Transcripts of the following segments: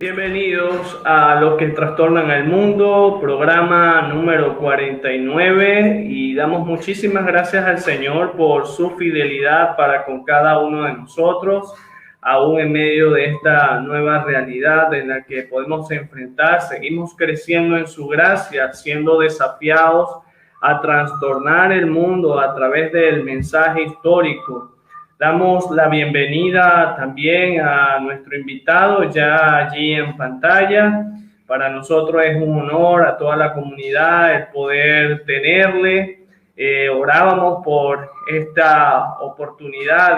Bienvenidos a Los que Trastornan al Mundo, programa número 49, y damos muchísimas gracias al Señor por su fidelidad para con cada uno de nosotros, aún en medio de esta nueva realidad en la que podemos enfrentar. Seguimos creciendo en su gracia, siendo desafiados a trastornar el mundo a través del mensaje histórico. Damos la bienvenida también a nuestro invitado ya allí en pantalla. Para nosotros es un honor a toda la comunidad el poder tenerle. Orábamos por esta oportunidad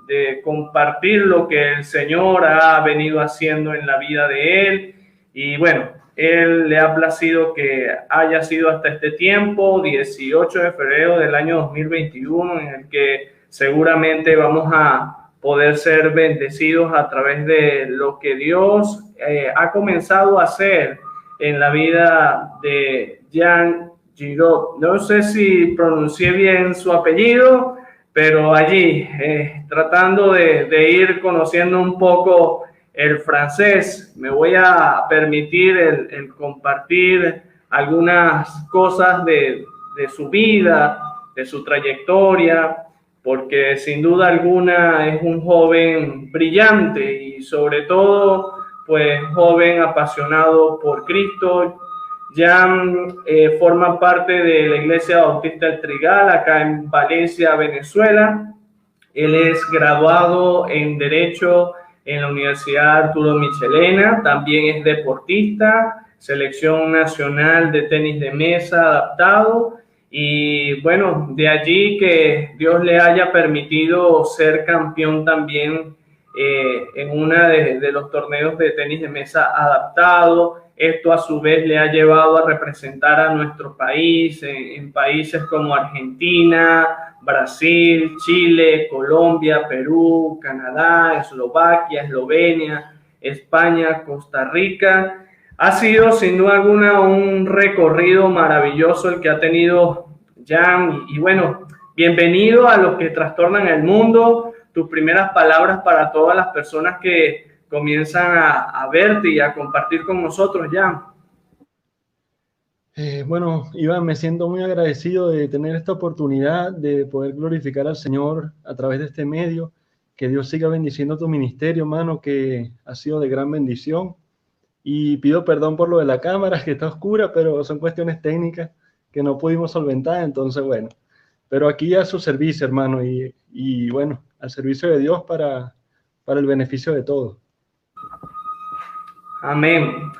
de compartir lo que el Señor ha venido haciendo en la vida de él. Y bueno, él le ha placido que haya sido hasta este tiempo, 18 de febrero del año 2021, en el que seguramente vamos a poder ser bendecidos a través de lo que Dios ha comenzado a hacer en la vida de Jean Giraud. No sé si pronuncié bien su apellido, pero allí tratando de ir conociendo un poco el francés, me voy a permitir el compartir algunas cosas de su vida, de su trayectoria, porque sin duda alguna es un joven brillante y sobre todo pues joven apasionado por Cristo. Jan forma parte de la Iglesia Bautista del Trigal acá en Valencia, Venezuela. Él es graduado en Derecho en la Universidad Arturo Michelena, también es deportista, selección nacional de tenis de mesa adaptado, y bueno, de allí que Dios le haya permitido ser campeón también en una de los torneos de tenis de mesa adaptado. Esto a su vez le ha llevado a representar a nuestro país en países como Argentina, Brasil, Chile, Colombia, Perú, Canadá, Eslovaquia, Eslovenia, España, Costa Rica. Ha sido sin duda alguna un recorrido maravilloso el que ha tenido Jan. Y bueno, bienvenido a Los que Trastornan el Mundo. Tus primeras palabras para todas las personas que comienzan a verte y a compartir con nosotros, Jan. Bueno, Iván, me siento muy agradecido de tener esta oportunidad de poder glorificar al Señor a través de este medio. Que Dios siga bendiciendo tu ministerio, hermano, que ha sido de gran bendición. Y pido perdón por lo de la cámara, que está oscura, pero son cuestiones técnicas que no pudimos solventar. Entonces, bueno, pero aquí a su servicio, hermano, y bueno, al servicio de Dios para el beneficio de todos. Amén.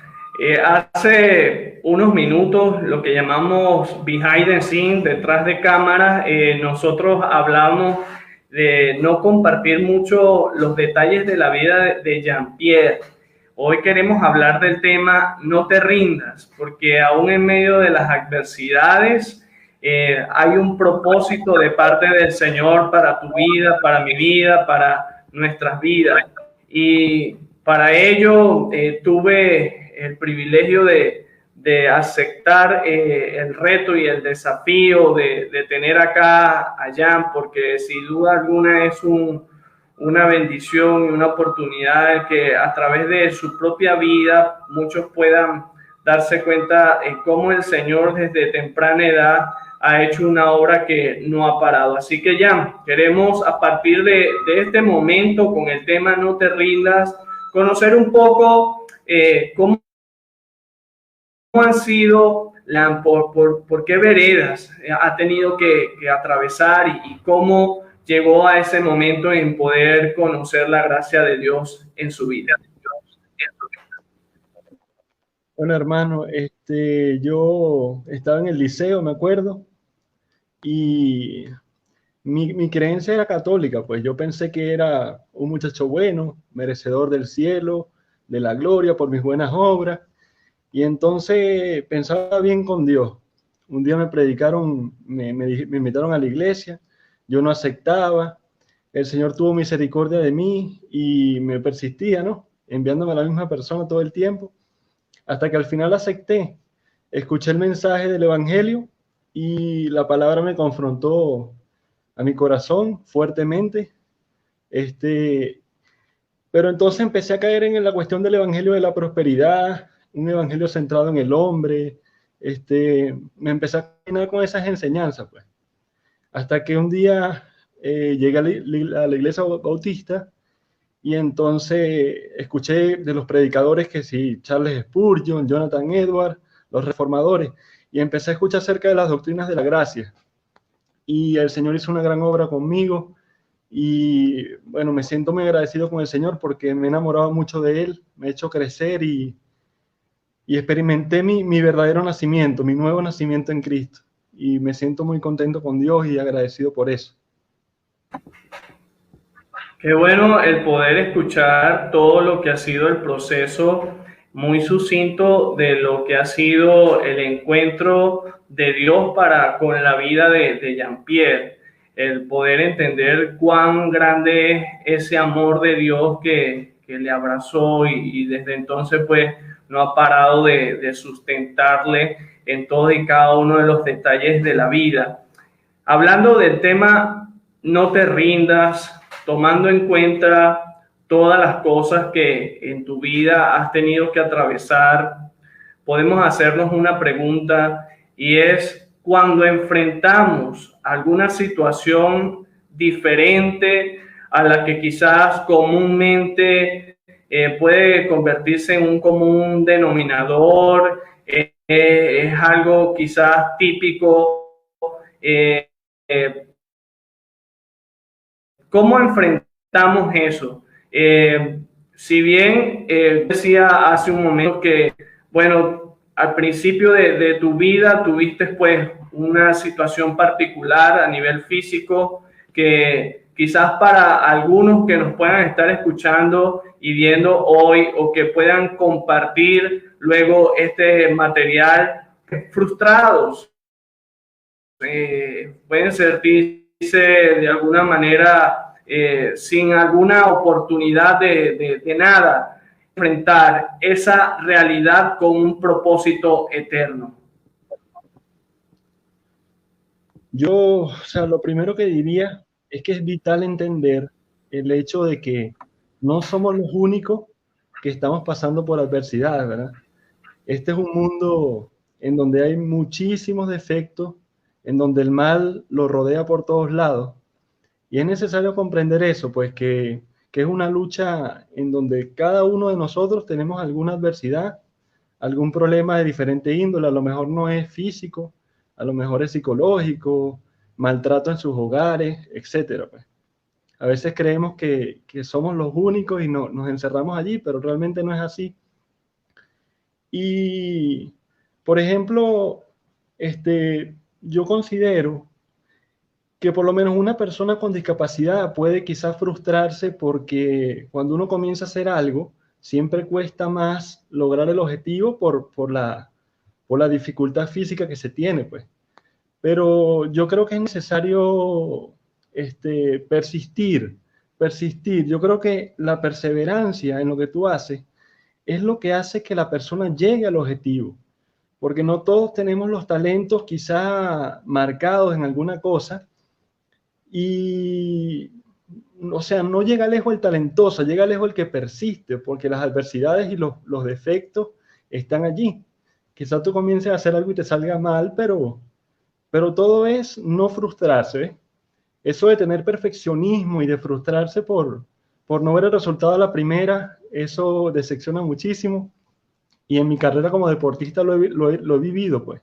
Hace unos minutos, lo que llamamos behind the scenes, detrás de cámaras, nosotros hablamos de no compartir mucho los detalles de la vida de Jean-Pierre. Hoy queremos hablar del tema no te rindas, porque aún en medio de las adversidades hay un propósito de parte del Señor para tu vida, para mi vida, para nuestras vidas. Y para ello tuve el privilegio de aceptar el reto y el desafío de tener acá a Jan, porque sin duda alguna es una bendición y una oportunidad que a través de su propia vida muchos puedan darse cuenta en cómo el Señor desde temprana edad ha hecho una obra que no ha parado. Así que ya queremos a partir de este momento con el tema No te rindas, conocer un poco cómo han sido, por qué veredas ha tenido que atravesar y cómo llegó a ese momento en poder conocer la gracia de Dios en su vida. Bueno, hermano, yo estaba en el liceo, me acuerdo, y mi creencia era católica, pues yo pensé que era un muchacho bueno, merecedor del cielo, de la gloria por mis buenas obras, y entonces pensaba bien con Dios. Un día me predicaron, me invitaron a la iglesia, yo no aceptaba, el Señor tuvo misericordia de mí y me persistía, ¿no? Enviándome a la misma persona todo el tiempo, hasta que al final acepté, escuché el mensaje del Evangelio y la palabra me confrontó a mi corazón fuertemente. Este, Pero entonces empecé a caer en la cuestión del evangelio de la prosperidad, un evangelio centrado en el hombre. Me empecé a caminar con esas enseñanzas, pues. Hasta que un día llegué a la iglesia bautista y entonces escuché de los predicadores que sí, Charles Spurgeon, Jonathan Edwards, los reformadores, y empecé a escuchar acerca de las doctrinas de la gracia. Y el Señor hizo una gran obra conmigo y bueno, me siento muy agradecido con el Señor porque me he enamorado mucho de Él, me ha hecho crecer y experimenté mi verdadero nacimiento, mi nuevo nacimiento en Cristo. Y me siento muy contento con Dios y agradecido por eso. Qué bueno el poder escuchar todo lo que ha sido el proceso muy sucinto de lo que ha sido el encuentro de Dios para con la vida de Jean-Pierre. El poder entender cuán grande es ese amor de Dios que le abrazó y desde entonces pues no ha parado de sustentarle en todos y cada uno de los detalles de la vida. Hablando del tema, no te rindas, tomando en cuenta todas las cosas que en tu vida has tenido que atravesar, podemos hacernos una pregunta y es cuando enfrentamos alguna situación diferente a la que quizás comúnmente puede convertirse en un común denominador, es algo quizás típico. Eh, ¿Cómo enfrentamos eso? Si bien decía hace un momento que, bueno, al principio de tu vida tuviste pues una situación particular a nivel físico que quizás para algunos que nos puedan estar escuchando y viendo hoy o que puedan compartir luego este material frustrados, pueden sentirse de alguna manera sin alguna oportunidad de nada, enfrentar esa realidad con un propósito eterno. Yo, o sea, lo primero que diría es que es vital entender el hecho de que no somos los únicos que estamos pasando por adversidades, ¿verdad? Este es un mundo en donde hay muchísimos defectos, en donde el mal lo rodea por todos lados. Y es necesario comprender eso, pues que es una lucha en donde cada uno de nosotros tenemos alguna adversidad, algún problema de diferente índole, a lo mejor no es físico, a lo mejor es psicológico, maltrato en sus hogares, etcétera, pues. A veces creemos que somos los únicos y nos encerramos allí, pero realmente no es así. Y, por ejemplo, yo considero que por lo menos una persona con discapacidad puede quizás frustrarse porque cuando uno comienza a hacer algo, siempre cuesta más lograr el objetivo por la dificultad física que se tiene, pues. Pero yo creo que es necesario persistir. Yo creo que la perseverancia en lo que tú haces es lo que hace que la persona llegue al objetivo, porque no todos tenemos los talentos quizá marcados en alguna cosa y, o sea, no llega lejos el talentoso, llega lejos el que persiste, porque las adversidades y los defectos están allí. Quizá tú comiences a hacer algo y te salga mal, pero todo es no frustrarse, ¿eh? Eso de tener perfeccionismo y de frustrarse por no ver el resultado a la primera, eso decepciona muchísimo. Y en mi carrera como deportista lo he vivido, pues,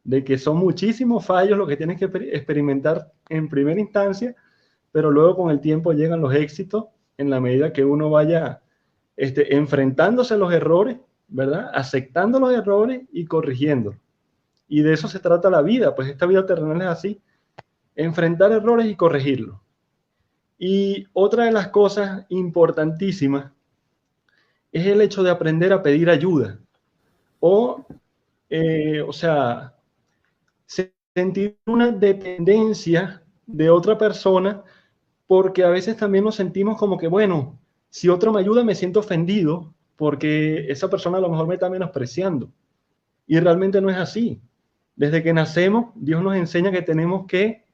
de que son muchísimos fallos lo que tienes que experimentar en primera instancia, pero luego con el tiempo llegan los éxitos en la medida que uno vaya enfrentándose a los errores, ¿verdad? Aceptando los errores y corrigiéndolos. Y de eso se trata la vida, pues esta vida terrenal es así, enfrentar errores y corregirlos. Y otra de las cosas importantísimas es el hecho de aprender a pedir ayuda. O sea, sentir una dependencia de otra persona, porque a veces también nos sentimos como que, bueno, si otro me ayuda me siento ofendido, porque esa persona a lo mejor me está menospreciando. Y realmente no es así. Desde que nacemos, Dios nos enseña que tenemos que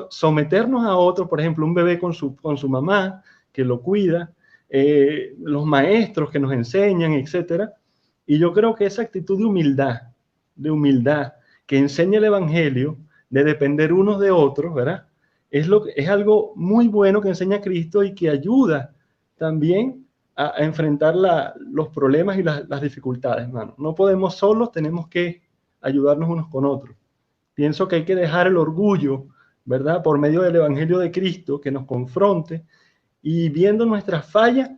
someternos a otro, por ejemplo, un bebé con su mamá, que lo cuida, los maestros que nos enseñan, etcétera. Y yo creo que esa actitud de humildad que enseña el Evangelio, de depender unos de otros, ¿verdad? Es algo muy bueno que enseña Cristo y que ayuda también a enfrentar los problemas y las dificultades, hermano. No podemos solos, tenemos que ayudarnos unos con otros. Pienso que hay que dejar el orgullo, ¿verdad? Por medio del Evangelio de Cristo que nos confronte y viendo nuestras fallas,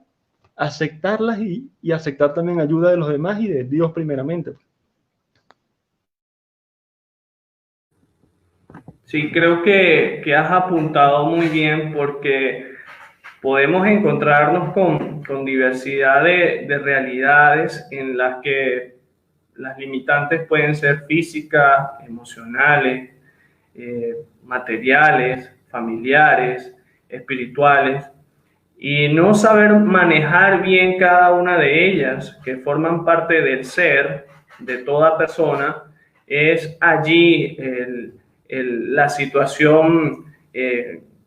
aceptarlas y aceptar también ayuda de los demás y de Dios primeramente. Sí, creo que has apuntado muy bien porque podemos encontrarnos con diversidad de realidades en las que las limitantes pueden ser físicas, emocionales, materiales, familiares, espirituales, y no saber manejar bien cada una de ellas, que forman parte del ser de toda persona, es allí la situación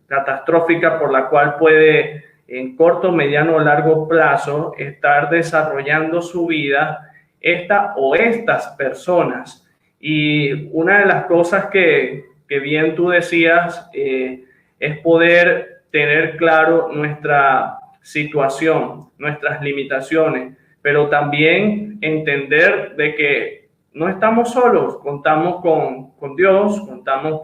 catastrófica por la cual puede en corto, mediano o largo plazo estar desarrollando su vida esta o estas personas. Y una de las cosas que bien tú decías es poder tener claro nuestra situación, nuestras limitaciones, pero también entender de que no estamos solos, contamos con Dios, contamos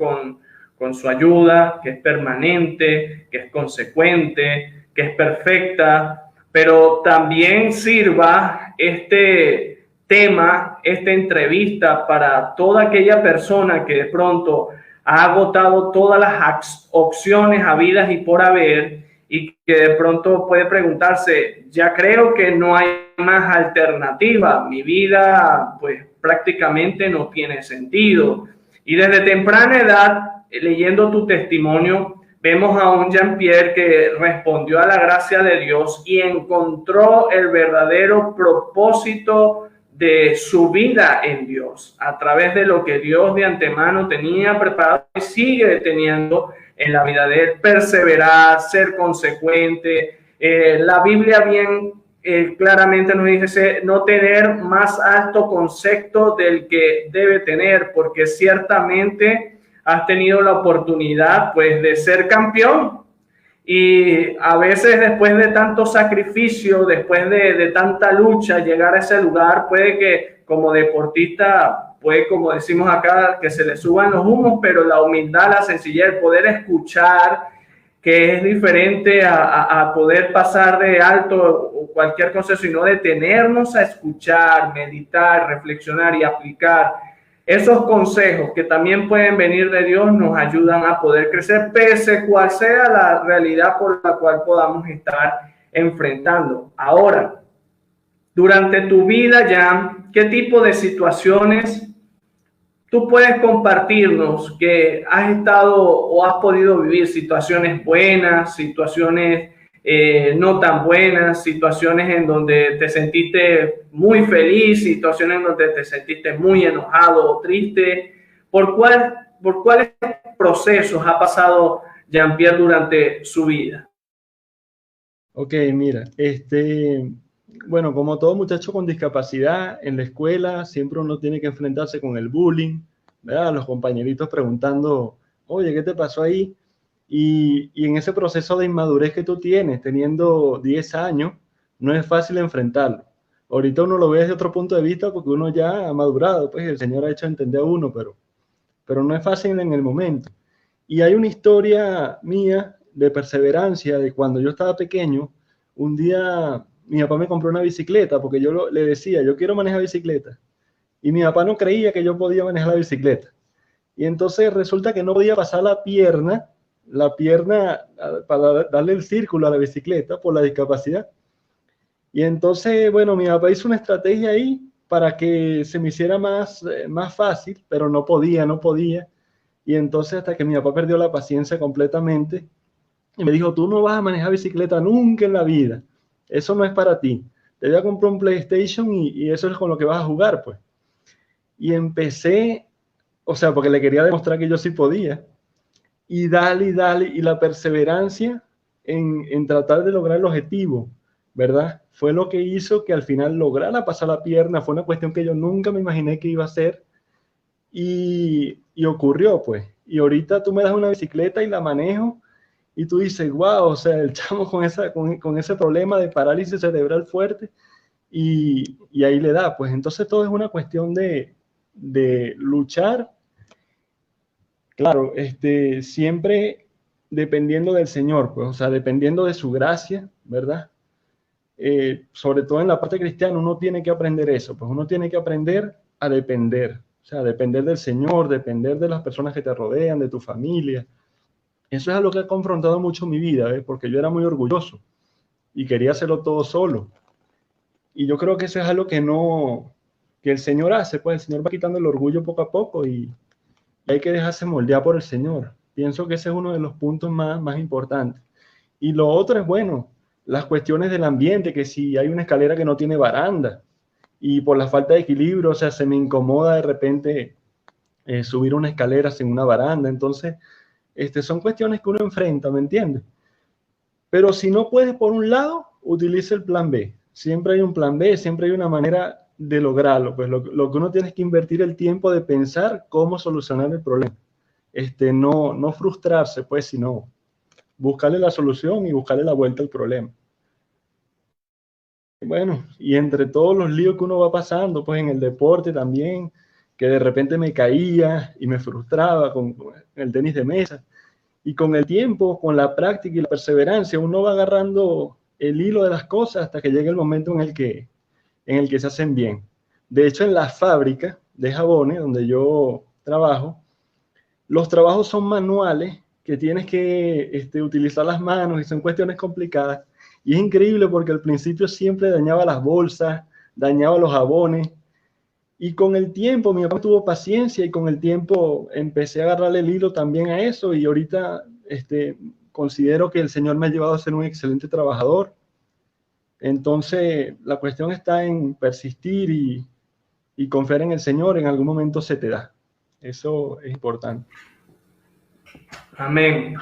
con su ayuda, que es permanente, que es consecuente, que es perfecta, pero también sirva este tema, esta entrevista para toda aquella persona que de pronto ha agotado todas las opciones habidas y por haber y que de pronto puede preguntarse, ya creo que no hay más alternativa, mi vida pues prácticamente no tiene sentido. Y desde temprana edad, leyendo tu testimonio, vemos a un Jean-Pierre que respondió a la gracia de Dios y encontró el verdadero propósito de su vida en Dios, a través de lo que Dios de antemano tenía preparado y sigue teniendo en la vida de él, perseverar, ser consecuente. La Biblia bien claramente nos dice no tener más alto concepto del que debe tener, porque ciertamente has tenido la oportunidad pues de ser campeón. Y a veces después de tanto sacrificio, después de tanta lucha, llegar a ese lugar, puede que como deportista, puede, como decimos acá, que se le suban los humos, pero la humildad, la sencillez, el poder escuchar, que es diferente a poder pasar de alto o cualquier cosa, sino detenernos a escuchar, meditar, reflexionar y aplicar esos consejos que también pueden venir de Dios, nos ayudan a poder crecer, pese cual sea la realidad por la cual podamos estar enfrentando. Ahora, durante tu vida ya, ¿qué tipo de situaciones tú puedes compartirnos que has estado o has podido vivir? Situaciones buenas, situaciones no tan buenas, situaciones en donde te sentiste muy feliz, situaciones en donde te sentiste muy enojado o triste. ¿Por cuáles procesos ha pasado Jean-Pierre durante su vida? Ok, mira, bueno, como todo muchacho con discapacidad, en la escuela siempre uno tiene que enfrentarse con el bullying, ¿verdad? Los compañeritos preguntando, oye, ¿qué te pasó ahí? Y en ese proceso de inmadurez que tú tienes, teniendo 10 años, no es fácil enfrentarlo. Ahorita uno lo ve desde otro punto de vista porque uno ya ha madurado, pues el Señor ha hecho entender a uno, pero no es fácil en el momento. Y hay una historia mía de perseverancia de cuando yo estaba pequeño. Un día mi papá me compró una bicicleta porque yo le decía, yo quiero manejar bicicleta. Y mi papá no creía que yo podía manejar la bicicleta. Y entonces resulta que no podía pasar la pierna para darle el círculo a la bicicleta por la discapacidad. Y entonces, bueno, mi papá hizo una estrategia ahí para que se me hiciera más fácil, pero no podía. Y entonces hasta que mi papá perdió la paciencia completamente y me dijo, tú no vas a manejar bicicleta nunca en la vida. Eso no es para ti. Te voy a comprar un PlayStation y eso es con lo que vas a jugar, pues. Y empecé, o sea, porque le quería demostrar que yo sí podía. Y dale, y la perseverancia en tratar de lograr el objetivo. ¿verdad? Fue lo que hizo que al final lograra pasar la pierna, fue una cuestión que yo nunca me imaginé que iba a ser y ocurrió, pues. Y ahorita tú me das una bicicleta y la manejo y tú dices, wow, o sea, el chamo con ese problema de parálisis cerebral fuerte y ahí le da, pues entonces todo es una cuestión de luchar, claro, siempre dependiendo del Señor, pues, o sea, dependiendo de su gracia, ¿verdad? Sobre todo en la parte cristiana, uno tiene que aprender eso, pues uno tiene que aprender a depender, o sea, depender del Señor, depender de las personas que te rodean, de tu familia. Eso es algo que ha confrontado mucho mi vida, ¿eh? Porque yo era muy orgulloso y quería hacerlo todo solo. Y yo creo que eso es algo que el Señor hace, pues el Señor va quitando el orgullo poco a poco y hay que dejarse moldear por el Señor. Pienso que ese es uno de los puntos más importantes. Y lo otro es, bueno, las cuestiones del ambiente, que si hay una escalera que no tiene baranda y por la falta de equilibrio, o sea, se me incomoda de repente subir una escalera sin una baranda. Entonces, son cuestiones que uno enfrenta, ¿me entiendes? Pero si no puedes por un lado, utiliza el plan B. Siempre hay un plan B, siempre hay una manera de lograrlo. Pues lo que uno tiene es que invertir el tiempo de pensar cómo solucionar el problema. No frustrarse, pues, sino buscarle la solución y buscarle la vuelta al problema. Bueno, y entre todos los líos que uno va pasando, pues en el deporte también, que de repente me caía y me frustraba con el tenis de mesa. Y con el tiempo, con la práctica y la perseverancia, uno va agarrando el hilo de las cosas hasta que llega el momento en el que se hacen bien. De hecho, en la fábrica de jabones, donde yo trabajo, los trabajos son manuales que tienes que utilizar las manos y son cuestiones complicadas. Y es increíble porque al principio siempre dañaba las bolsas, dañaba los jabones. Y con el tiempo, mi papá tuvo paciencia y con el tiempo empecé a agarrarle el hilo también a eso y ahorita considero que el Señor me ha llevado a ser un excelente trabajador. Entonces, la cuestión está en persistir y confiar en el Señor, en algún momento se te da. Eso es importante. Amén.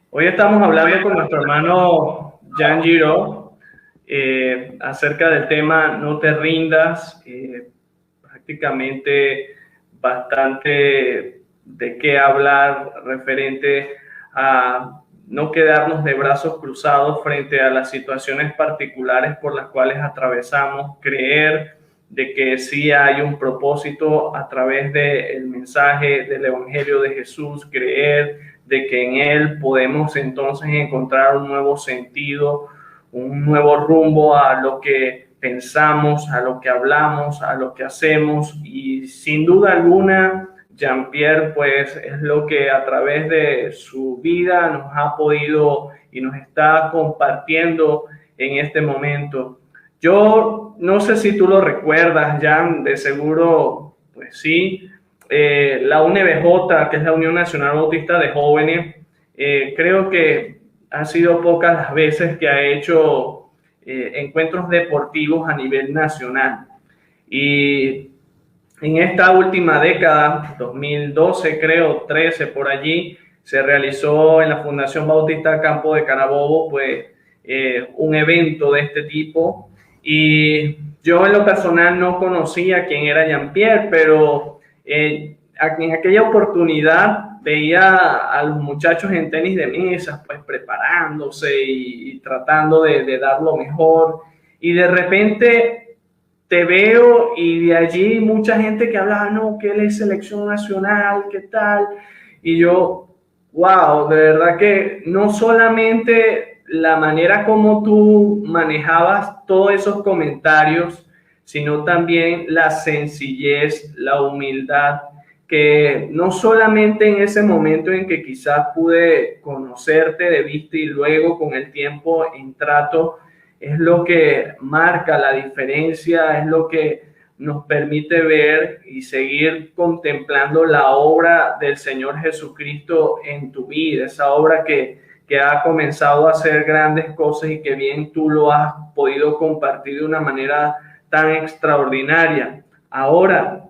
Hoy estamos hablando con nuestro hermano Jan Giro acerca del tema No te rindas, prácticamente bastante de qué hablar referente a no quedarnos de brazos cruzados frente a las situaciones particulares por las cuales atravesamos, creer de que sí hay un propósito a través del mensaje del Evangelio de Jesús, creer de que en Él podemos entonces encontrar un nuevo sentido, un nuevo rumbo a lo que pensamos, a lo que hablamos, a lo que hacemos. Y sin duda alguna, Jean-Pierre pues es lo que a través de su vida nos ha podido y nos está compartiendo en este momento. Yo no sé si tú lo recuerdas, Jan, de seguro pues sí. La UNBJ, que es la Unión Nacional Bautista de Jóvenes, creo que han sido pocas las veces que ha hecho encuentros deportivos a nivel nacional. Y en esta última década, 2012 creo, 13 por allí, se realizó en la Fundación Bautista Campo de Carabobo pues, un evento de este tipo. Y yo en lo personal no conocía quién era Jean-Pierre, pero en aquella oportunidad veía a los muchachos en tenis de mesa, pues preparándose y tratando de dar lo mejor. Y de repente te veo y de allí mucha gente que hablaba, no, que él es selección nacional, qué tal. Y yo, wow, de verdad que no solamente la manera como tú manejabas todos esos comentarios, sino también la sencillez, la humildad, que no solamente en ese momento en que quizás pude conocerte de vista y luego con el tiempo en trato, es lo que marca la diferencia, es lo que nos permite ver y seguir contemplando la obra del Señor Jesucristo en tu vida, esa obra que ha comenzado a hacer grandes cosas y que bien tú lo has podido compartir de una manera tan extraordinaria. Ahora,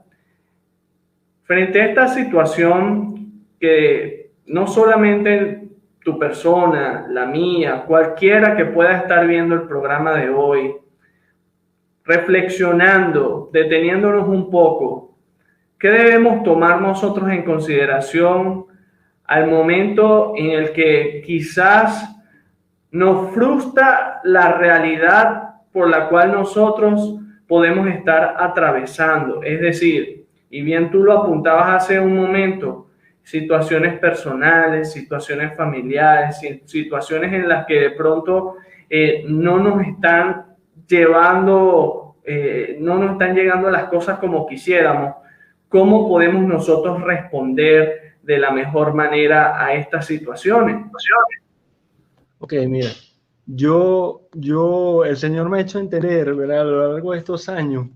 frente a esta situación que no solamente tu persona, la mía, cualquiera que pueda estar viendo el programa de hoy, reflexionando, deteniéndonos un poco, ¿qué debemos tomar nosotros en consideración al momento en el que quizás nos frustra la realidad por la cual nosotros podemos estar atravesando? Es decir, y bien tú lo apuntabas hace un momento, situaciones personales, situaciones familiares, situaciones en las que de pronto no nos están llevando, no nos están llegando las cosas como quisiéramos. ¿Cómo podemos nosotros responder de la mejor manera a estas situaciones? Ok, mira, el Señor me ha hecho entender, ¿verdad? A lo largo de estos años,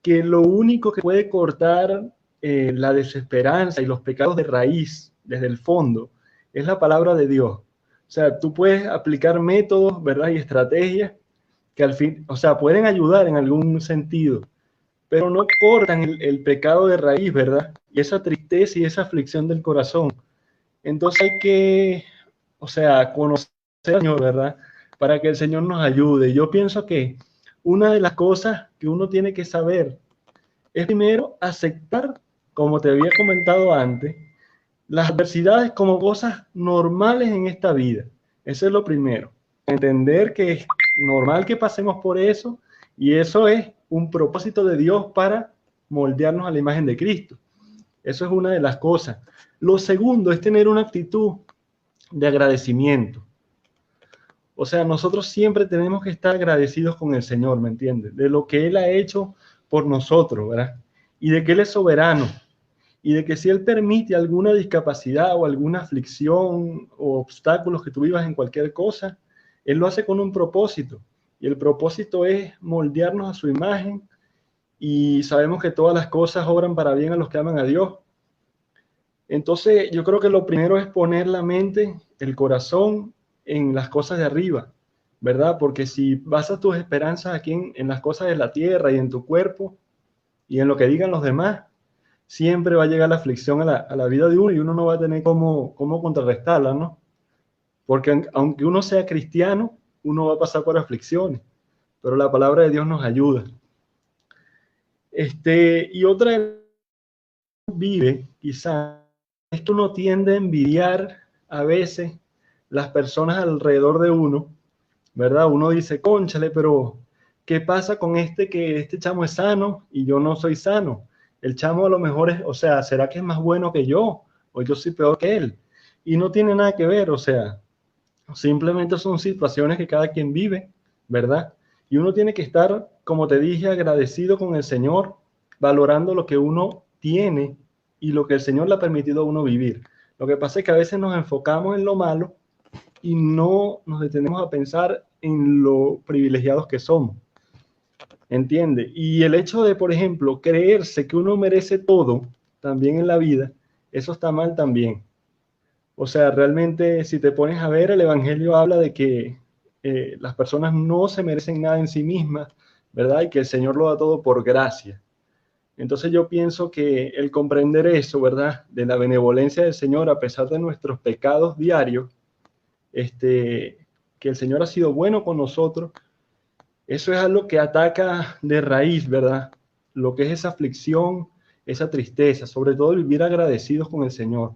que lo único que puede cortar la desesperanza y los pecados de raíz, desde el fondo, es la palabra de Dios. O sea, tú puedes aplicar métodos, ¿verdad? Y estrategias que al fin, o sea, pueden ayudar en algún sentido, pero no cortan el pecado de raíz, ¿verdad? Y esa tristeza y esa aflicción del corazón. Entonces hay que, o sea, conocer al Señor, ¿verdad? Para que el Señor nos ayude. Yo pienso que una de las cosas que uno tiene que saber es primero aceptar, como te había comentado antes, las adversidades como cosas normales en esta vida. Eso es lo primero. Entender que es normal que pasemos por eso y eso es un propósito de Dios para moldearnos a la imagen de Cristo. Eso es una de las cosas. Lo segundo es tener una actitud de agradecimiento. O sea, nosotros siempre tenemos que estar agradecidos con el Señor, ¿me entiendes? De lo que Él ha hecho por nosotros, ¿verdad? Y de que Él es soberano. Y de que si Él permite alguna discapacidad o alguna aflicción o obstáculos que tú vivas en cualquier cosa, Él lo hace con un propósito. Y el propósito es moldearnos a su imagen. Y sabemos que todas las cosas obran para bien a los que aman a Dios. Entonces, yo creo que lo primero es poner la mente, el corazón en las cosas de arriba, ¿verdad? Porque si basas tus esperanzas aquí en las cosas de la tierra y en tu cuerpo y en lo que digan los demás, siempre va a llegar la aflicción a la vida de uno y uno no va a tener cómo contrarrestarla, ¿no? Porque aunque uno sea cristiano, uno va a pasar por aflicciones, pero la palabra de Dios nos ayuda. Y otra vive, quizás, es que uno tiende a envidiar a veces las personas alrededor de uno, ¿verdad? Uno dice, cónchale, pero ¿qué pasa con que este chamo es sano y yo no soy sano? El chamo a lo mejor es, o sea, ¿será que es más bueno que yo? ¿O yo soy peor que él? Y no tiene nada que ver, o sea, simplemente son situaciones que cada quien vive, ¿verdad? Y uno tiene que estar, como te dije, agradecido con el Señor, valorando lo que uno tiene y lo que el Señor le ha permitido a uno vivir. Lo que pasa es que a veces nos enfocamos en lo malo y no nos detenemos a pensar en lo privilegiados que somos. ¿Entiende? Y el hecho de, por ejemplo, creerse que uno merece todo, también en la vida, eso está mal también. O sea, realmente, si te pones a ver, el Evangelio habla de que las personas no se merecen nada en sí mismas, ¿verdad? Y que el Señor lo da todo por gracia. Entonces yo pienso que el comprender eso, ¿verdad? De la benevolencia del Señor a pesar de nuestros pecados diarios, que el Señor ha sido bueno con nosotros, eso es algo que ataca de raíz, ¿verdad? Lo que es esa aflicción, esa tristeza, sobre todo vivir agradecidos con el Señor.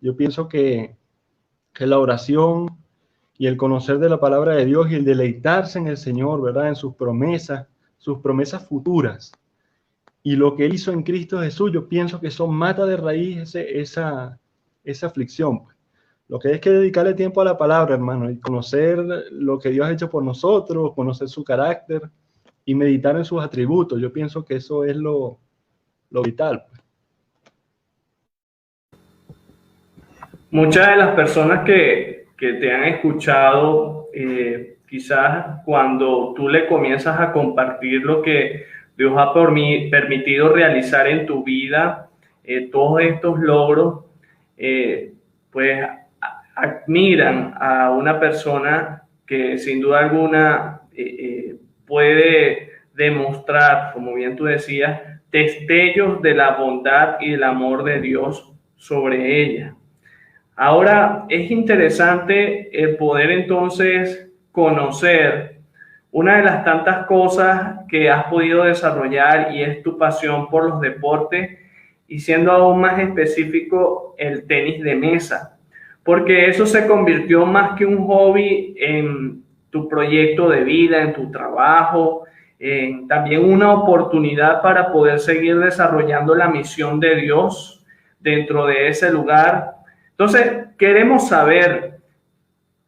Yo pienso que la oración y el conocer de la palabra de Dios y el deleitarse en el Señor, ¿verdad? En sus promesas futuras y lo que Él hizo en Cristo Jesús, yo pienso que eso mata de raíz esa aflicción. Lo que hay es que dedicarle tiempo a la palabra, hermano, y conocer lo que Dios ha hecho por nosotros, conocer su carácter y meditar en sus atributos. Yo pienso que eso es lo vital. Muchas de las personas que te han escuchado, quizás cuando tú le comienzas a compartir lo que Dios ha permitido realizar en tu vida, todos estos logros, pues admiran a una persona que sin duda alguna puede demostrar, como bien tú decías, destellos de la bondad y del amor de Dios sobre ella. Ahora es interesante el poder entonces conocer una de las tantas cosas que has podido desarrollar y es tu pasión por los deportes y siendo aún más específico el tenis de mesa, porque eso se convirtió más que un hobby en tu proyecto de vida, en tu trabajo, en también una oportunidad para poder seguir desarrollando la misión de Dios dentro de ese lugar. Entonces, queremos saber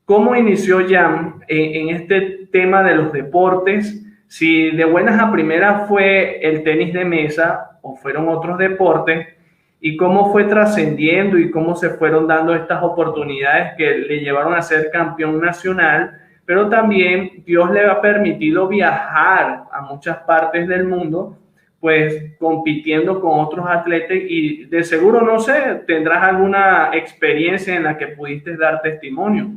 cómo inició Jan en este tema de los deportes, si de buenas a primeras fue el tenis de mesa o fueron otros deportes, y cómo fue trascendiendo y cómo se fueron dando estas oportunidades que le llevaron a ser campeón nacional, pero también Dios le ha permitido viajar a muchas partes del mundo, pues compitiendo con otros atletas y de seguro, no sé, tendrás alguna experiencia en la que pudiste dar testimonio.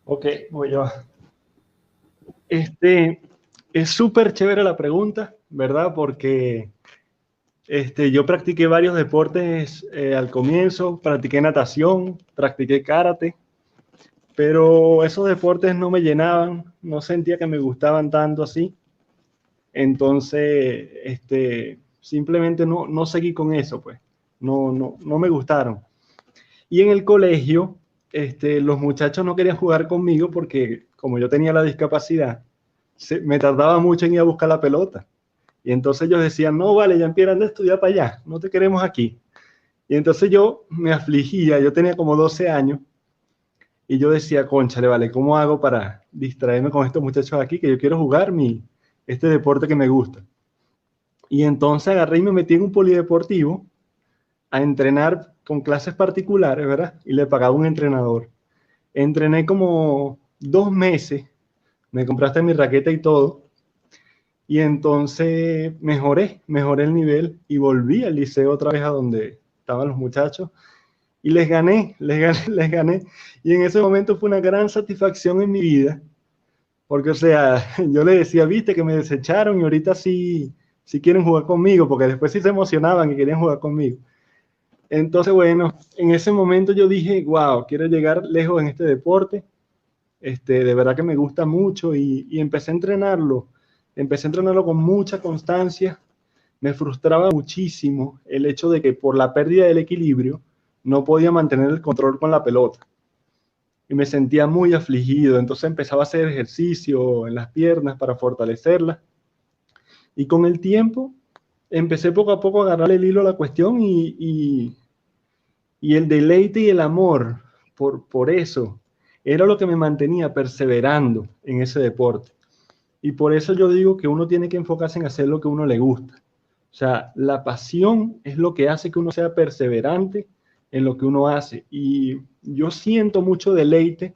Ok, voy yo. Es súper chévere la pregunta, ¿verdad? Porque yo practiqué varios deportes al comienzo, practiqué natación, practiqué karate, pero esos deportes no me llenaban, no sentía que me gustaban tanto así. Entonces, simplemente no seguí con eso, pues. No me gustaron. Y en el colegio, los muchachos no querían jugar conmigo porque como yo tenía la discapacidad, me tardaba mucho en ir a buscar la pelota. Y entonces ellos decían, no, vale, Jean-Pierre, anda a estudiar para allá, no te queremos aquí. Y entonces yo me afligía, yo tenía como 12 años, y yo decía, cónchale, vale, ¿cómo hago para distraerme con estos muchachos aquí? Que yo quiero jugar este deporte que me gusta. Y entonces agarré y me metí en un polideportivo a entrenar con clases particulares, ¿verdad? Y le pagaba un entrenador. Entrené como 2 meses, me compraste mi raqueta y todo, y entonces mejoré el nivel y volví al liceo otra vez a donde estaban los muchachos y les gané. Y en ese momento fue una gran satisfacción en mi vida, porque, o sea, yo le decía, viste que me desecharon y ahorita sí quieren jugar conmigo, porque después sí se emocionaban y querían jugar conmigo. Entonces, bueno, en ese momento yo dije, wow, quiero llegar lejos en este deporte. De verdad que me gusta mucho y empecé a entrenarlo. Empecé a entrenarlo con mucha constancia. Me frustraba muchísimo el hecho de que por la pérdida del equilibrio no podía mantener el control con la pelota. Y me sentía muy afligido. Entonces empezaba a hacer ejercicio en las piernas para fortalecerlas. Y con el tiempo empecé poco a poco a agarrarle el hilo a la cuestión y el deleite y el amor por eso era lo que me mantenía perseverando en ese deporte. Y por eso yo digo que uno tiene que enfocarse en hacer lo que a uno le gusta. O sea, la pasión es lo que hace que uno sea perseverante en lo que uno hace. Y yo siento mucho deleite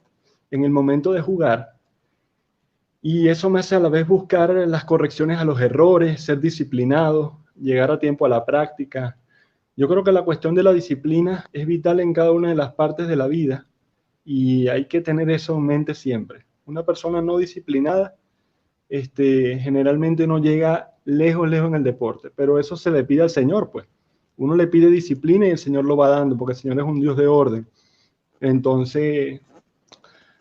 en el momento de jugar. Y eso me hace a la vez buscar las correcciones a los errores, ser disciplinado, llegar a tiempo a la práctica. Yo creo que la cuestión de la disciplina es vital en cada una de las partes de la vida y hay que tener eso en mente siempre. Una persona no disciplinada generalmente no llega lejos en el deporte, pero eso se le pide al Señor, pues. Uno le pide disciplina y el Señor lo va dando, porque el Señor es un Dios de orden. Entonces,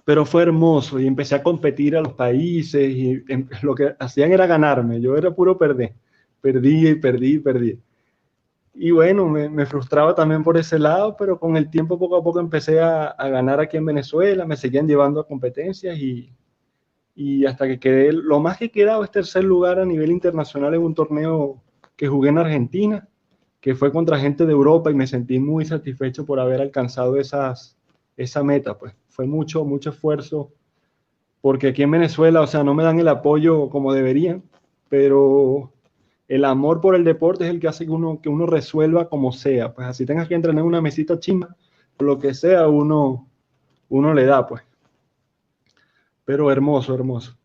pero fue hermoso y empecé a competir a los países y lo que hacían era ganarme, yo era puro perder, perdí. Y bueno, me frustraba también por ese lado, pero con el tiempo poco a poco empecé a ganar aquí en Venezuela, me seguían llevando a competencias y hasta que quedé, lo más que he quedado es tercer lugar a nivel internacional en un torneo que jugué en Argentina, que fue contra gente de Europa y me sentí muy satisfecho por haber alcanzado esa meta, pues fue mucho esfuerzo, porque aquí en Venezuela, o sea, no me dan el apoyo como deberían, pero el amor por el deporte es el que hace que uno resuelva como sea, pues así tengas que entrenar en una mesita chimba, lo que sea, uno le da, pues. Pero hermoso.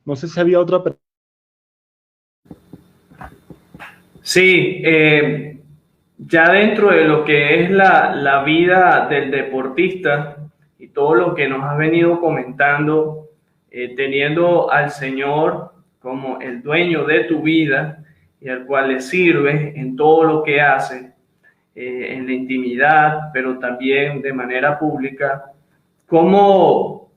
No sé si había otra pregunta. Sí, ya dentro de lo que es la vida del deportista y todo lo que nos has venido comentando, teniendo al Señor como el dueño de tu vida y al cual le sirves en todo lo que hace, en la intimidad, pero también de manera pública. ¿Cómo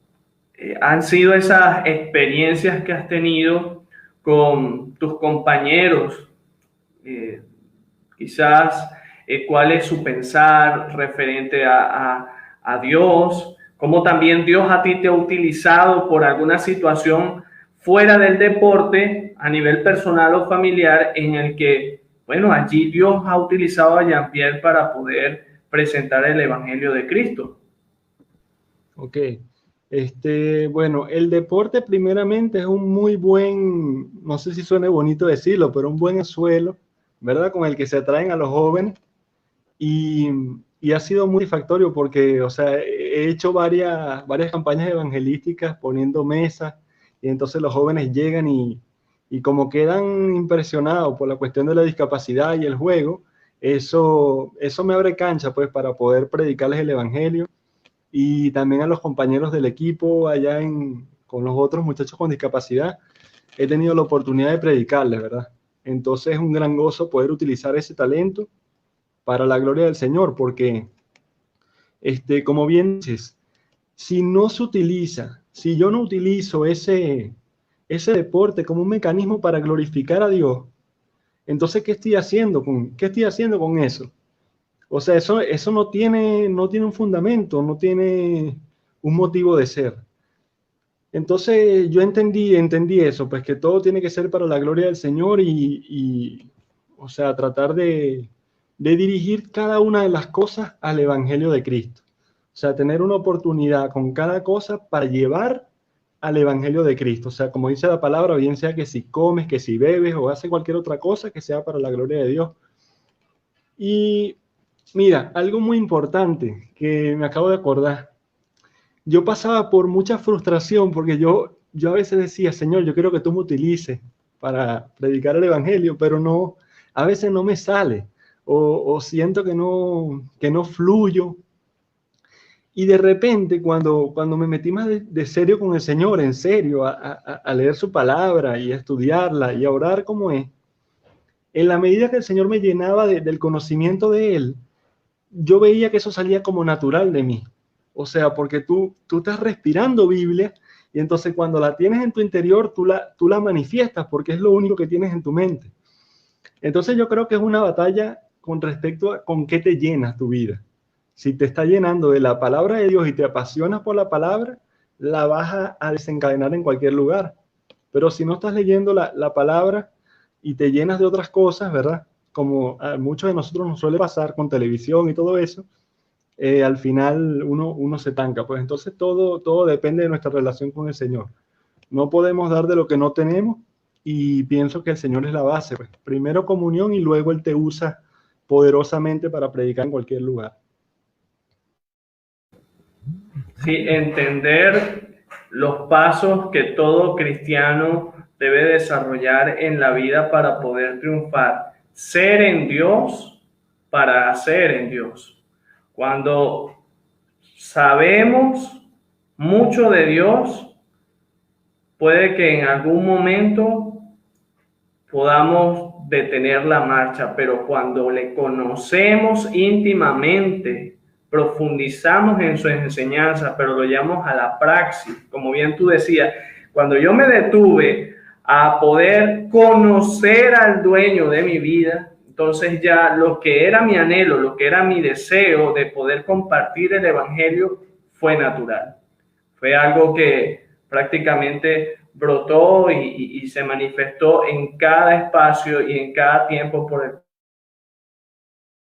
han sido esas experiencias que has tenido con tus compañeros? Quizás cuál es su pensar referente a Dios, cómo también Dios a ti te ha utilizado por alguna situación fuera del deporte, a nivel personal o familiar, en el que, bueno, allí Dios ha utilizado a Jean-Pierre para poder presentar el Evangelio de Cristo. Ok. Bueno, el deporte primeramente es un muy buen, no sé si suene bonito decirlo, pero un buen anzuelo, ¿verdad? Con el que se atraen a los jóvenes y, y ha sido muy satisfactorio porque, o sea, he hecho varias campañas evangelísticas poniendo mesas y entonces los jóvenes llegan y como quedan impresionados por la cuestión de la discapacidad y el juego, eso me abre cancha pues para poder predicarles el evangelio y también a los compañeros del equipo allá con los otros muchachos con discapacidad, he tenido la oportunidad de predicarles, ¿verdad? Entonces es un gran gozo poder utilizar ese talento para la gloria del Señor, porque, como bien dices, si no se utiliza, si yo no utilizo ese deporte como un mecanismo para glorificar a Dios, entonces, ¿qué estoy haciendo con eso? O sea, eso no tiene un fundamento, no tiene un motivo de ser. Entonces yo entendí eso, pues que todo tiene que ser para la gloria del Señor o sea, tratar de dirigir cada una de las cosas al Evangelio de Cristo. O sea, tener una oportunidad con cada cosa para llevar al Evangelio de Cristo. O sea, como dice la palabra, bien sea que si comes, que si bebes o haces cualquier otra cosa, que sea para la gloria de Dios. Y mira, algo muy importante que me acabo de acordar. Yo pasaba por mucha frustración porque yo a veces decía, Señor, yo quiero que tú me utilices para predicar el Evangelio, pero no, a veces no me sale o siento que no fluyo. Y de repente, cuando me metí más de serio con el Señor, en serio, a leer su palabra y a estudiarla y a orar como es, en la medida que el Señor me llenaba del conocimiento de Él, yo veía que eso salía como natural de mí. O sea, porque tú estás respirando Biblia y entonces cuando la tienes en tu interior, tú la manifiestas porque es lo único que tienes en tu mente. Entonces yo creo que es una batalla con respecto a con qué te llenas tu vida. Si te está llenando de la palabra de Dios y te apasionas por la palabra, la vas a desencadenar en cualquier lugar. Pero si no estás leyendo la palabra y te llenas de otras cosas, ¿verdad? Como a muchos de nosotros nos suele pasar con televisión y todo eso, al final uno se tanca. Pues entonces todo depende de nuestra relación con el Señor. No podemos dar de lo que no tenemos y pienso que el Señor es la base. Pues. Primero comunión y luego Él te usa poderosamente para predicar en cualquier lugar. Sí, entender los pasos que todo cristiano debe desarrollar en la vida para poder triunfar. Ser en Dios para hacer en Dios. Cuando sabemos mucho de Dios, puede que en algún momento podamos detener la marcha, pero cuando le conocemos íntimamente, profundizamos en sus enseñanzas, pero lo llevamos a la praxis, como bien tú decías, cuando yo me detuve a poder conocer al dueño de mi vida, entonces ya lo que era mi anhelo, lo que era mi deseo de poder compartir el evangelio fue natural. Fue algo que prácticamente brotó y se manifestó en cada espacio y en cada tiempo por el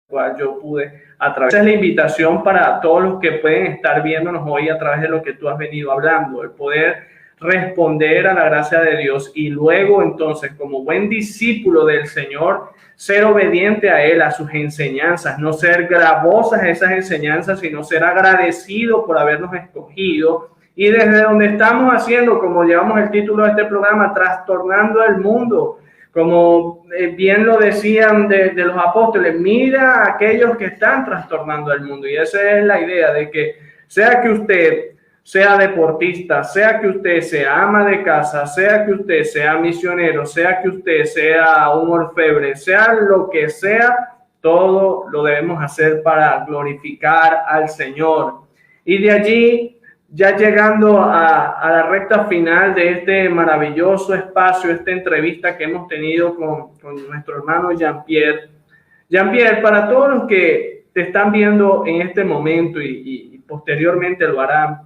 cual yo pude atravesar. Esa es la invitación para todos los que pueden estar viéndonos hoy a través de lo que tú has venido hablando, el poder responder a la gracia de Dios y luego entonces como buen discípulo del Señor ser obediente a Él, a sus enseñanzas, no ser gravosas esas enseñanzas, sino ser agradecido por habernos escogido y desde donde estamos haciendo, como llevamos el título de este programa, trastornando el mundo, como bien lo decían de los apóstoles, mira a aquellos que están trastornando el mundo. Y esa es la idea de que sea que usted sea deportista, sea que usted sea ama de casa, sea que usted sea misionero, sea que usted sea un orfebre, sea lo que sea, todo lo debemos hacer para glorificar al Señor. Y de allí, ya llegando a la recta final de este maravilloso espacio, esta entrevista que hemos tenido con nuestro hermano Jean-Pierre. Jean-Pierre, para todos los que te están viendo en este momento y posteriormente lo harán,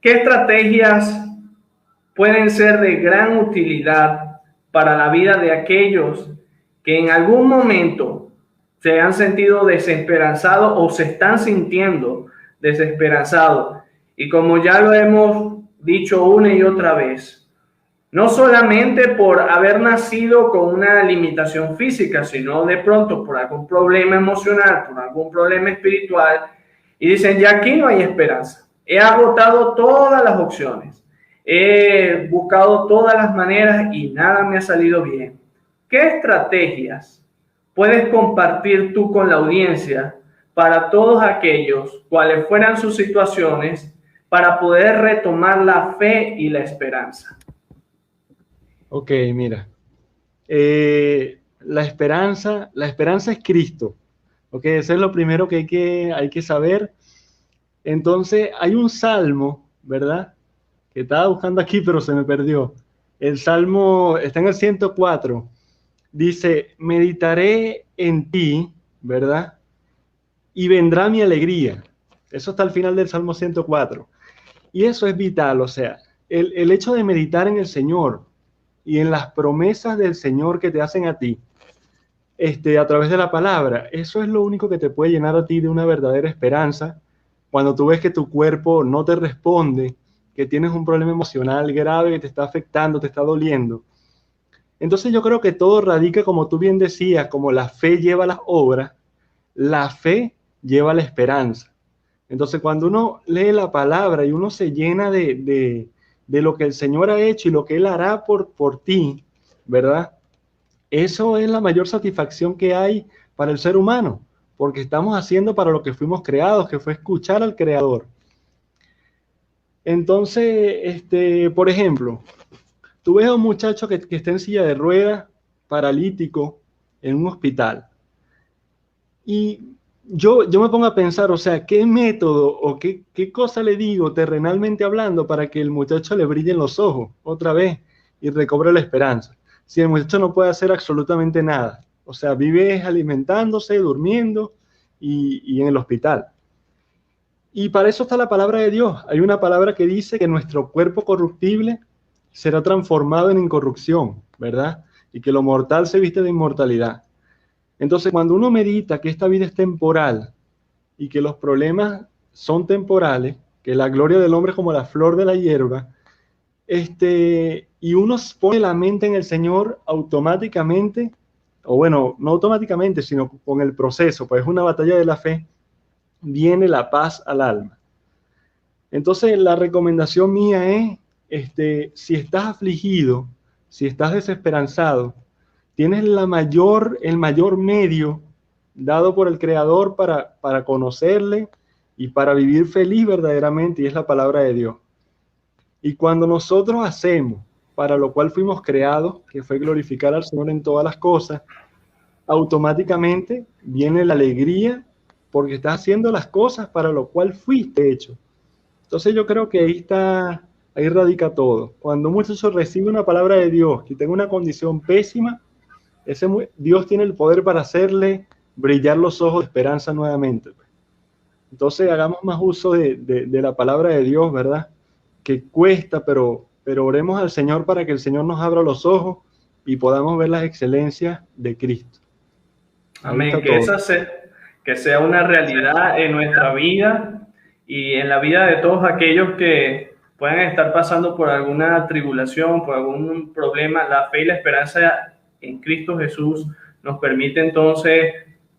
¿qué estrategias pueden ser de gran utilidad para la vida de aquellos que en algún momento se han sentido desesperanzados o se están sintiendo desesperanzados? Y como ya lo hemos dicho una y otra vez, no solamente por haber nacido con una limitación física, sino de pronto por algún problema emocional, por algún problema espiritual, y dicen, ya aquí no hay esperanza. He agotado todas las opciones, he buscado todas las maneras y nada me ha salido bien. ¿Qué estrategias puedes compartir tú con la audiencia para todos aquellos, cuales fueran sus situaciones, para poder retomar la fe y la esperanza? Ok, mira. La esperanza es Cristo. Ok, eso es lo primero que hay que saber. Entonces, hay un salmo, ¿verdad? Que estaba buscando aquí, pero se me perdió. El salmo está en el 104. Dice, meditaré en ti, ¿verdad? Y vendrá mi alegría. Eso está al final del Salmo 104. Y eso es vital, o sea, el hecho de meditar en el Señor y en las promesas del Señor que te hacen a ti, a través de la palabra, eso es lo único que te puede llenar a ti de una verdadera esperanza. Cuando tú ves que tu cuerpo no te responde, que tienes un problema emocional grave que te está afectando, te está doliendo. Entonces yo creo que todo radica, como tú bien decías, como la fe lleva las obras, la fe lleva la esperanza. Entonces cuando uno lee la palabra y uno se llena de lo que el Señor ha hecho y lo que Él hará por ti, ¿verdad? Eso es la mayor satisfacción que hay para el ser humano, porque estamos haciendo para lo que fuimos creados, que fue escuchar al Creador. Entonces, por ejemplo, tú ves a un muchacho que está en silla de ruedas, paralítico, en un hospital. Y yo me pongo a pensar, o sea, ¿qué método o qué cosa le digo terrenalmente hablando para que el muchacho le brillen los ojos otra vez y recobre la esperanza? Si el muchacho no puede hacer absolutamente nada. O sea, vive alimentándose, durmiendo y en el hospital. Y para eso está la palabra de Dios. Hay una palabra que dice que nuestro cuerpo corruptible será transformado en incorrupción, ¿verdad? Y que lo mortal se viste de inmortalidad. Entonces, cuando uno medita que esta vida es temporal y que los problemas son temporales, que la gloria del hombre es como la flor de la hierba, y uno pone la mente en el Señor automáticamente, o bueno, no automáticamente, sino con el proceso, pues es una batalla de la fe, viene la paz al alma. Entonces, la recomendación mía es, si estás afligido, si estás desesperanzado, tienes el mayor medio dado por el Creador para conocerle y para vivir feliz verdaderamente, y es la palabra de Dios. Y cuando nosotros hacemos para lo cual fuimos creados, que fue glorificar al Señor en todas las cosas, automáticamente viene la alegría porque estás haciendo las cosas para lo cual fuiste hecho. Entonces yo creo que ahí radica todo. Cuando un muchacho recibe una palabra de Dios que tenga una condición pésima, Dios tiene el poder para hacerle brillar los ojos de esperanza nuevamente. Entonces hagamos más uso de la palabra de Dios, ¿verdad? Que cuesta, pero oremos al Señor para que el Señor nos abra los ojos y podamos ver las excelencias de Cristo. Amén. Que sea una realidad en nuestra vida y en la vida de todos aquellos que puedan estar pasando por alguna tribulación, por algún problema. La fe y la esperanza en Cristo Jesús nos permite entonces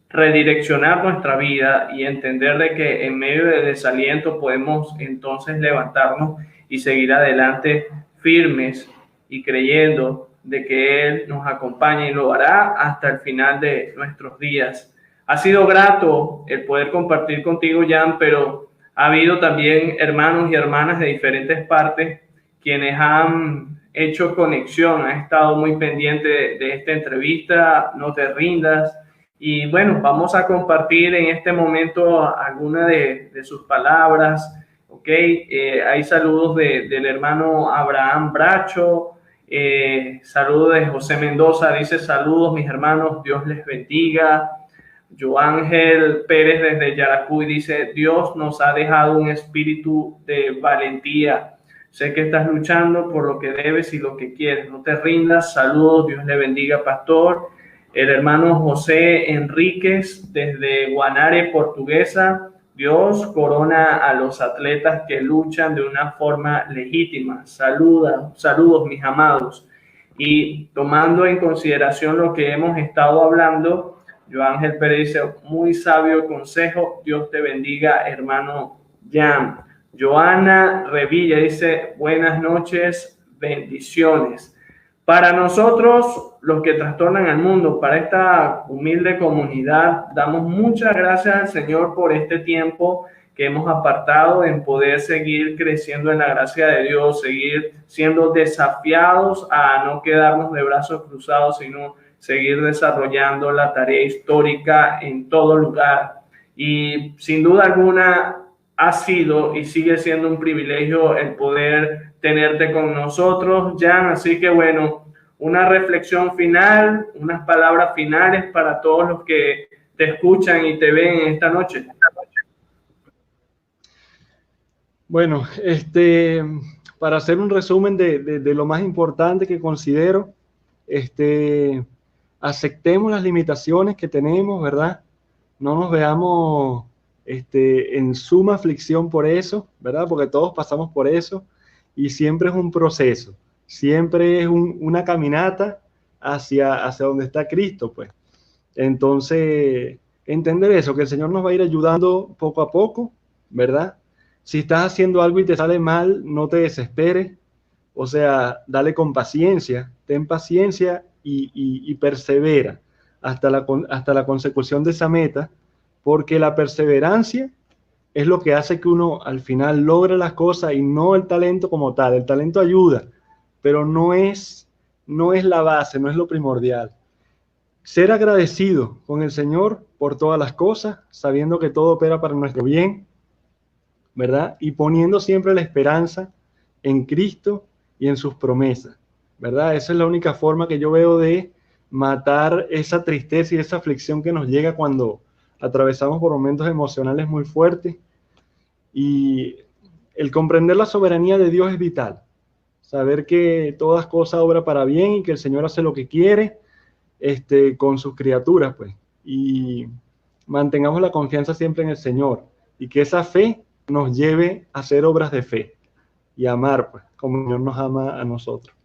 redireccionar nuestra vida y entender de que en medio del desaliento podemos entonces levantarnos y seguir adelante firmes y creyendo de que Él nos acompaña y lo hará hasta el final de nuestros días. Ha sido grato el poder compartir contigo, Jan, pero ha habido también hermanos y hermanas de diferentes partes quienes han hecho conexión, han estado muy pendientes de esta entrevista. No te rindas Y bueno, vamos a compartir en este momento alguna de sus palabras. Ok, hay saludos del hermano Abraham Bracho, saludos de José Mendoza, dice saludos mis hermanos, Dios les bendiga. Joángel Pérez desde Yaracuy dice, Dios nos ha dejado un espíritu de valentía. Sé que estás luchando por lo que debes y lo que quieres. No te rindas. Saludos. Dios le bendiga, pastor. El hermano José Enríquez desde Guanare, Portuguesa. Dios corona a los atletas que luchan de una forma legítima. Saludos, mis amados. Y tomando en consideración lo que hemos estado hablando, Joángel Pérez dice, muy sabio consejo. Dios te bendiga, hermano Jan. Joana Revilla dice, buenas noches, bendiciones. Para nosotros, los que trastornan al mundo, para esta humilde comunidad, damos muchas gracias al Señor por este tiempo que hemos apartado en poder seguir creciendo en la gracia de Dios, seguir siendo desafiados a no quedarnos de brazos cruzados, sino seguir desarrollando la tarea histórica en todo lugar. Y sin duda alguna, ha sido y sigue siendo un privilegio el poder tenerte con nosotros, Jan. Así que bueno, una reflexión final, unas palabras finales para todos los que te escuchan y te ven esta noche. Bueno, para hacer un resumen de lo más importante que considero, aceptemos las limitaciones que tenemos, ¿verdad? No nos veamos en suma aflicción por eso, ¿verdad? Porque todos pasamos por eso y siempre es un proceso, siempre es una caminata hacia donde está Cristo, pues. Entonces, entender eso, que el Señor nos va a ir ayudando poco a poco, ¿verdad? Si estás haciendo algo y te sale mal, no te desesperes, o sea, dale con paciencia, ten paciencia y persevera hasta la consecución de esa meta, porque la perseverancia es lo que hace que uno al final logre las cosas y no el talento como tal. El talento ayuda, pero no es la base, no es lo primordial. Ser agradecido con el Señor por todas las cosas, sabiendo que todo opera para nuestro bien, ¿verdad? Y poniendo siempre la esperanza en Cristo y en sus promesas, ¿verdad? Esa es la única forma que yo veo de matar esa tristeza y esa aflicción que nos llega cuando atravesamos por momentos emocionales muy fuertes. Y el comprender la soberanía de Dios es vital. Saber que todas cosas obran para bien y que el Señor hace lo que quiere con sus criaturas, pues. Y mantengamos la confianza siempre en el Señor y que esa fe nos lleve a hacer obras de fe y amar, pues, como el Señor nos ama a nosotros.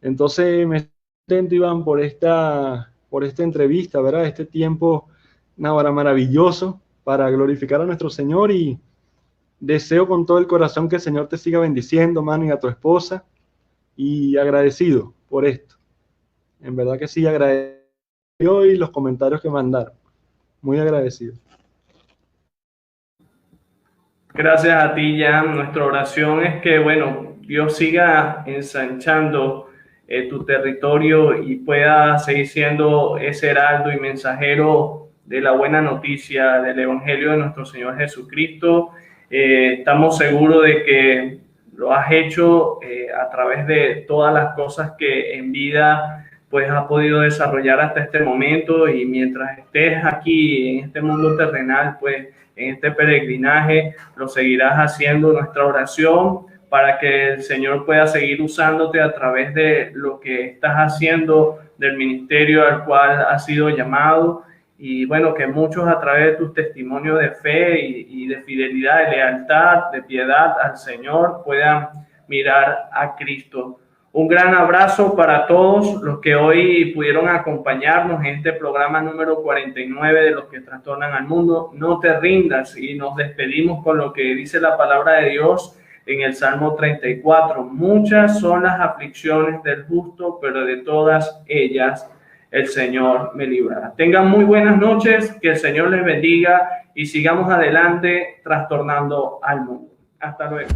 Entonces, me contento, Iván, por esta entrevista, ¿verdad? Este tiempo maravilloso para glorificar a nuestro Señor, y deseo con todo el corazón que el Señor te siga bendiciendo, mano, y a tu esposa, y agradecido por esto. En verdad que sí, agradecido, y los comentarios que mandaron. Muy agradecido. Gracias a ti, Jan. Nuestra oración es que, bueno, Dios siga ensanchando tu territorio y pueda seguir siendo ese heraldo y mensajero de la buena noticia del Evangelio de nuestro Señor Jesucristo. Estamos seguros de que lo has hecho a través de todas las cosas que en vida pues has podido desarrollar hasta este momento, y mientras estés aquí en este mundo terrenal, pues en este peregrinaje lo seguirás haciendo. Nuestra oración para que el Señor pueda seguir usándote a través de lo que estás haciendo, del ministerio al cual has sido llamado, y bueno, que muchos a través de tus testimonios de fe y de fidelidad, de lealtad, de piedad al Señor, puedan mirar a Cristo. Un gran abrazo para todos los que hoy pudieron acompañarnos en este programa número 49 de Los que Trastornan al Mundo. No te rindas, y nos despedimos con lo que dice la palabra de Dios en el Salmo 34. Muchas son las aflicciones del justo, pero de todas ellas el Señor me librará. Tengan muy buenas noches, que el Señor les bendiga y sigamos adelante trastornando al mundo. Hasta luego.